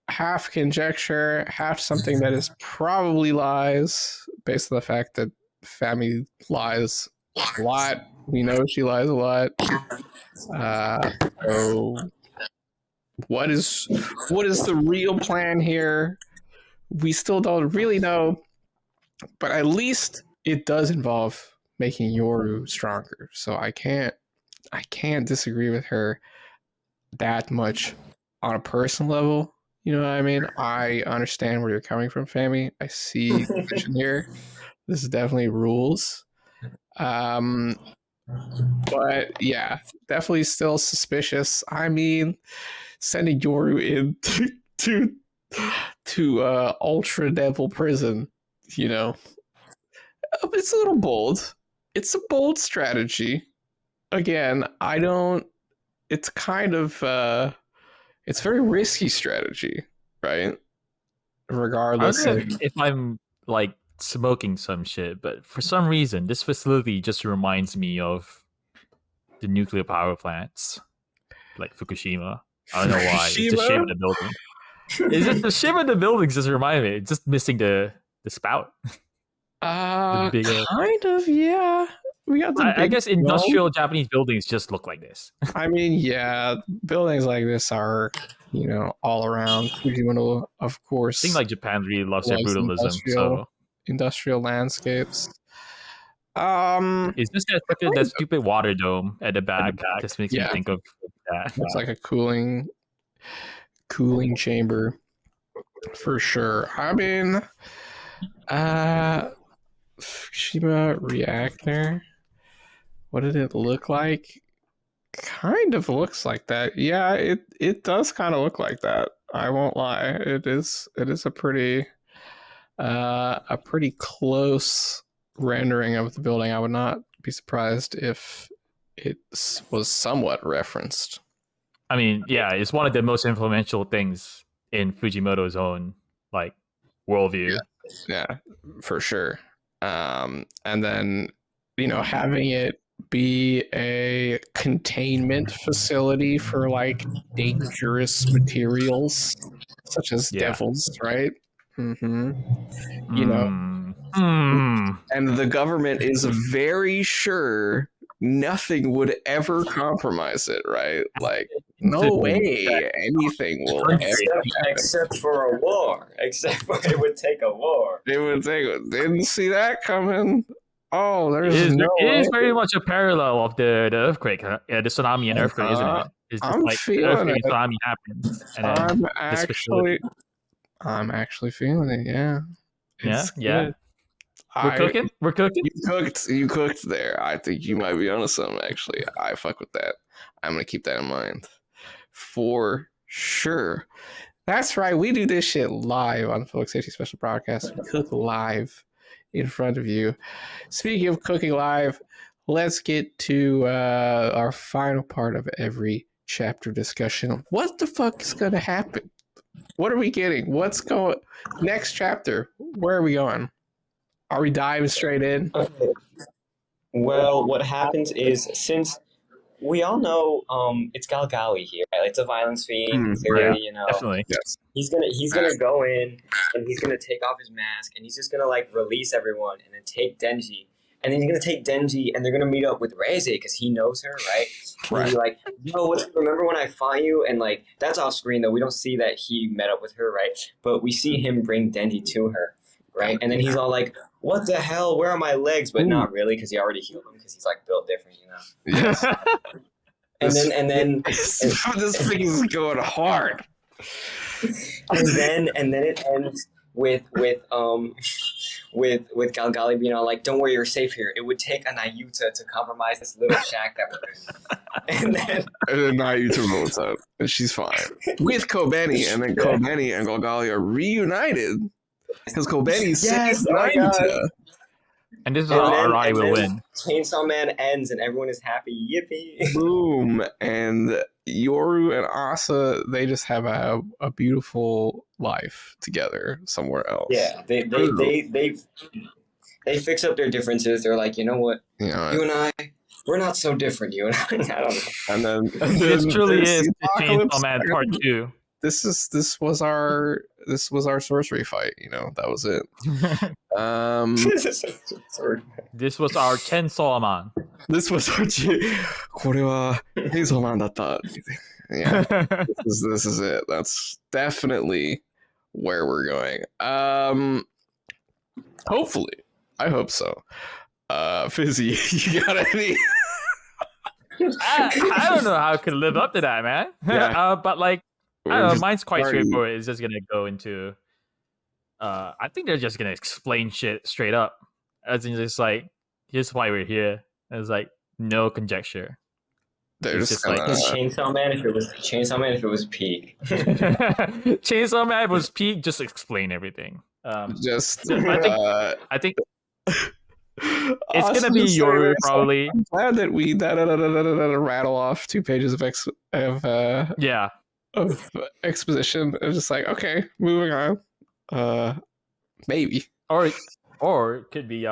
half conjecture, half something that is probably lies, based on the fact that Fami lies a lot. We know she lies a lot. So what is the real plan here? We still don't really know, but at least it does involve making Yoru stronger. So I can't disagree with her that much on a personal level. You know what I mean? I understand where you're coming from, Fami. I see the vision here. This is definitely rules. But yeah, definitely still suspicious. I mean, sending Yoru in to Ultra Devil prison, it's a little bold. It's a bold strategy. Again, I don't. It's kind of it's very risky strategy, right? Regardless I of don't know if I'm like smoking some shit, but for some reason, this facility just reminds me of the nuclear power plants, like Fukushima. I don't know why. It's the shape of the building. Is it the shape of the buildings? Just remind me. It's just missing the spout. Kind of, yeah. We got the I guess industrial dome. Japanese buildings just look like this. I mean, yeah, buildings like this are, all around. Fujimoto, of course, I think like Japan really loves their loves brutalism. So industrial landscapes. is this that stupid water dome at the back? Just makes me think of that. It's like a cooling chamber for sure. I mean, Fukushima reactor. What did it look like? Kind of looks like that. Yeah, it does kind of look like that. I won't lie. It is a pretty close rendering of the building. I would not be surprised if it was somewhat referenced. I mean, yeah, it's one of the most influential things in Fujimoto's own like worldview. Yeah, for sure. And then having it be a containment facility for like dangerous materials such as Yeah. devils, right? Mm-hmm. You know, and the government is very sure nothing would ever compromise it, right? Like, no way anything will ever Except for a war. Except for it would take a war. They would say, didn't see that coming. Oh, It there's is, no it is way. very much a parallel of the earthquake, the tsunami and earthquake, isn't it? It's just I'm like the feeling earthquake it. and tsunami happens, and then I'm actually feeling it. Yeah, it's yeah. good. We're cooking. You cooked there. I think you might be onto something. Actually, I fuck with that. I'm gonna keep that in mind for sure. That's right. We do this shit live on Public Safety Special Broadcast. We cook live in front of you. Speaking of cooking live, let's get to our final part of every chapter discussion. What the fuck is going to happen? What are we getting? What's going next chapter? Where are we going? Are we diving straight in? Okay. Well, what happens is, since we all know it's Galgali here, right? It's a violence fiend. Clearly, you know, Definitely. Yes. he's gonna go in and he's gonna take off his mask and he's just gonna like release everyone and then take Denji. And then he's gonna take Denji and they're gonna meet up with Reze because he knows her, right? And he's like, yo, remember when I fought you? And like that's off screen though. We don't see that he met up with her, right? But we see him bring Denji to her, right? And then he's all like, what the hell? Where are my legs? But not really, because he already healed them because he's like built different, you know. Yes. And then this thing is going hard. and then it ends with Galgali being all like, "Don't worry, you're safe here." It would take a Nayuta to compromise this little shack that we're in, and then Nayuta rolls up, and she's fine with Kobeni, and then Kobeni and Galgali are reunited because Kobeni saves Nayuta. And this is how Arai will win. Chainsaw Man ends and everyone is happy. Yippee! Boom! And Yoru and Asa, they just have a beautiful life together somewhere else. Yeah, they fix up their differences. They're like, you know what? You know, You and I, we're not so different. You and I don't know. and then This truly there's is the the apocalypse. Chainsaw Man Part 2. This was our sorcery fight. You know, that was it. This was our Chainsaw Man. This was our これはヘイソーマンだった. Yeah, this is it. That's definitely where we're going. Hopefully, I hope so. Fizzy, you got any? I don't know how I could live up to that, man. Yeah. But like, I don't know, mine's quite straightforward. It's just gonna go into. I think they're just gonna explain shit straight up, as in just like, here's why we're here. It's like no conjecture. They're It's just just like- gonna, Chainsaw Man if it was peak. Chainsaw Man was peak. Just explain everything. just. I think it's gonna Awesome be to say Yoru this. probably. I'm glad that we rattle off 2 pages of Yeah. of exposition. It's just like, okay, moving on. Maybe. Or it could be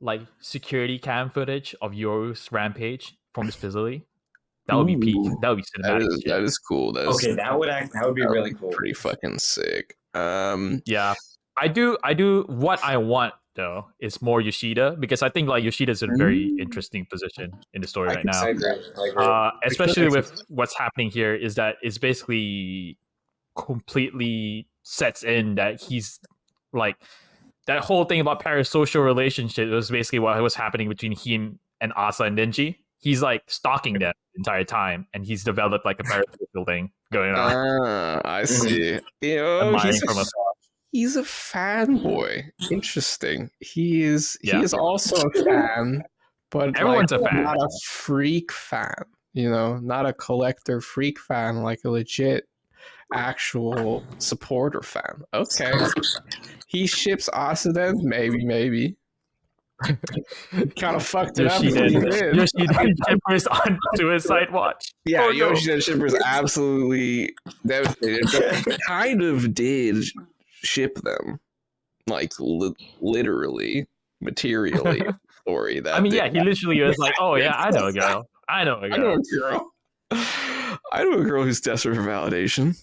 like security cam footage of Yoru's rampage from this facility. That would be peak. Ooh, That would be cinematic. shit. That is cool. That is Okay, that would be really cool. pretty fucking sick. Yeah. I do what I want though is more Yoshida, because I think like Yoshida's in a very interesting position in the story right now. I agree. Especially with what's happening here is that it's basically completely sets in that he's like that whole thing about parasocial relationship was basically what was happening between him and Asa and Denji. He's like stalking them the entire time, and he's developed like a parasocial thing going on. I see. You know, Admiring from afar. he's a fanboy. Interesting. He is also a fan, but Everyone's like, a fan. not a freak fan. You know, not a collector freak fan, like a legit actual supporter fan. Okay. He ships Asa then? Maybe. Kind of fucked it up. Yoshida He did. shippers on Suicide Watch. Yeah, Oh, no. Yoshida shippers absolutely devastated. But kind of did ship them, like literally, materially. story that I mean, they yeah, he literally was like, "Oh yeah, I know a girl. I know a I know girl." a girl. I know a girl who's desperate for validation.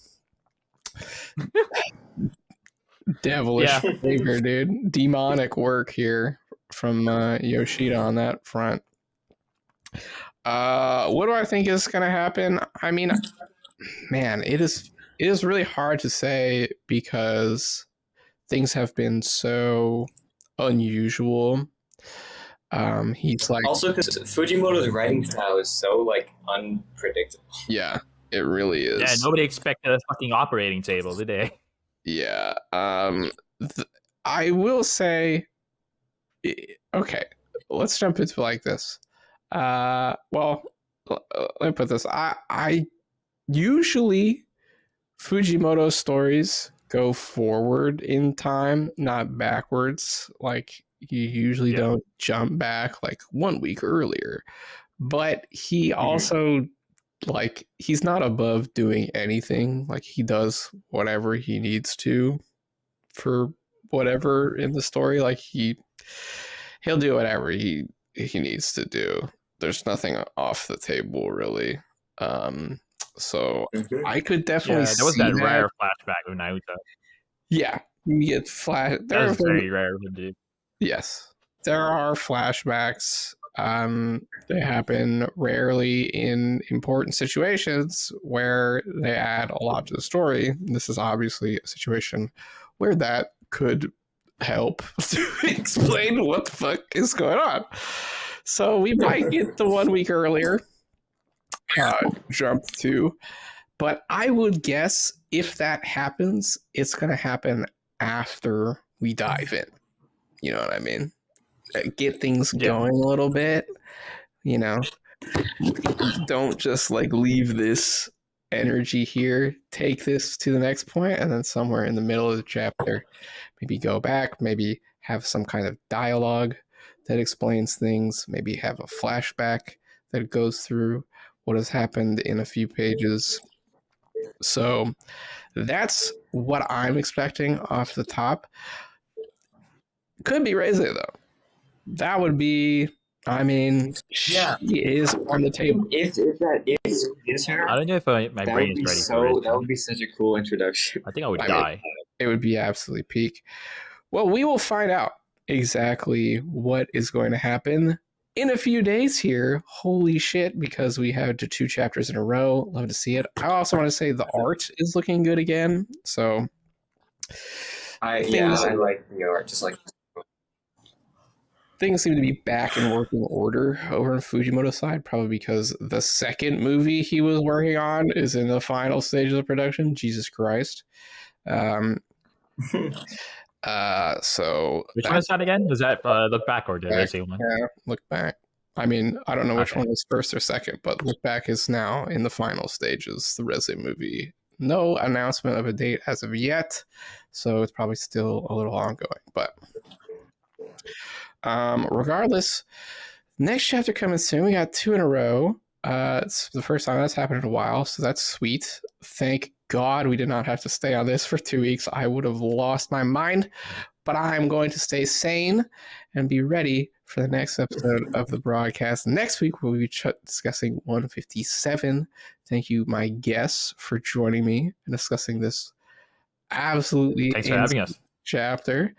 Devilish Yeah. behavior, dude. Demonic work here from Yoshida on that front. What do I think is gonna happen? I mean, man, it is really hard to say because things have been so unusual. He's like, Also, because Fujimoto's writing style is so like unpredictable. yeah, it really is. Yeah, nobody expected a fucking operating table, did they? Yeah. I will say, okay, let's jump into like this. Well, let me put this. I usually Fujimoto stories go forward in time, not backwards. Like you usually don't jump back like 1 week earlier. But he also like he's not above doing anything. Like he does whatever he needs to for whatever in the story. Like he'll do whatever he needs to do. There's nothing off the table really. So I could definitely Yeah, there was see that rare flashback of Naruto. Yeah, you get flash. That was very rare of him, dude. Yes, there are flashbacks. They happen rarely in important situations where they add a lot to the story. This is obviously a situation where that could help to explain what the fuck is going on. So we might get the 1 week earlier jump to, but I would guess if that happens, it's going to happen after we dive in. You know what I mean? Get things going a little bit, you know. Don't just like leave this energy here, take this to the next point, and then somewhere in the middle of the chapter, maybe go back, maybe have some kind of dialogue that explains things, maybe have a flashback that goes through what has happened in a few pages. So that's what I'm expecting off the top. Could be Reze though. That would be. I mean, Yeah. she is on the table. If that is her, I don't know if my that brain would is be ready for it. that would be such a cool introduction. I think I would I mean, die. It would be absolutely peak. Well, we will find out exactly what is going to happen in a few days here. Holy shit, because we have 2 chapters in a row. Love to see it. I also want to say the art is looking good again. So I like the art, just like things seem to be back in working order over on Fujimoto's side, probably because the second movie he was working on is in the final stages of production. Jesus Christ. So which one is that again? Was that Look Back or the Reze one? Yeah, Look Back. I mean, I don't know which one was first or second, but Look Back is now in the final stages, the Reze movie. No announcement of a date as of yet, so it's probably still a little ongoing. But regardless, next chapter coming soon. We got 2 in a row. It's the first time that's happened in a while, so that's sweet. Thank God we did not have to stay on this for 2 weeks. I would have lost my mind, but I'm going to stay sane and be ready for the next episode of the broadcast. Next week, we'll be discussing 157. Thank you, my guests, for joining me and discussing this absolutely Thanks for having us. Chapter.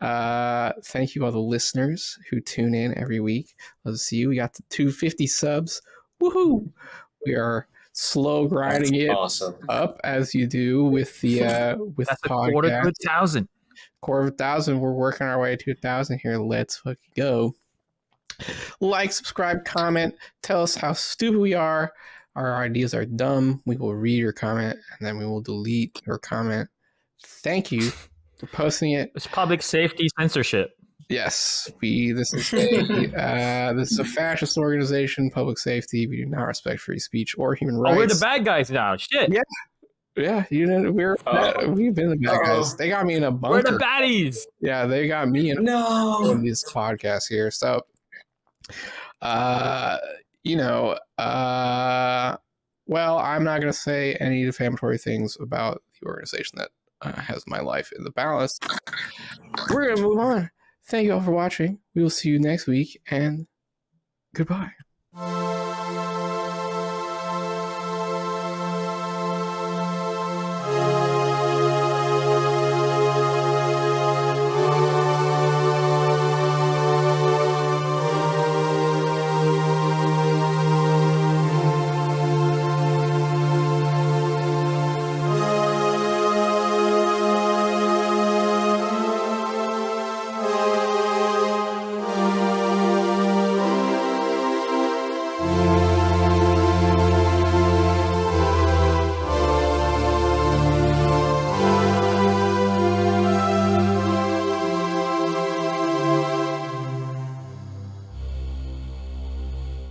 Thank you all the listeners who tune in every week. Love to see you. We got the 250 subs. Woohoo! We are slow grinding up as you do with the That's the a quarter to 1,000. Quarter of 1,000. We're working our way to 1,000 here. Let's fucking go. Like, subscribe, comment. Tell us how stupid we are. Our ideas are dumb. We will read your comment and then we will delete your comment. Thank you for posting it. It's public safety censorship. Yes, this is a fascist organization, public safety. We do not respect free speech or human rights. Oh, we're the bad guys now. Shit. Yeah. We've been the bad guys. They got me in a bunker. We're the baddies. Yeah, they got me in this podcast here. So, well, I'm not going to say any defamatory things about the organization that has my life in the balance. We're going to move on. Thank you all for watching. We will see you next week, and goodbye.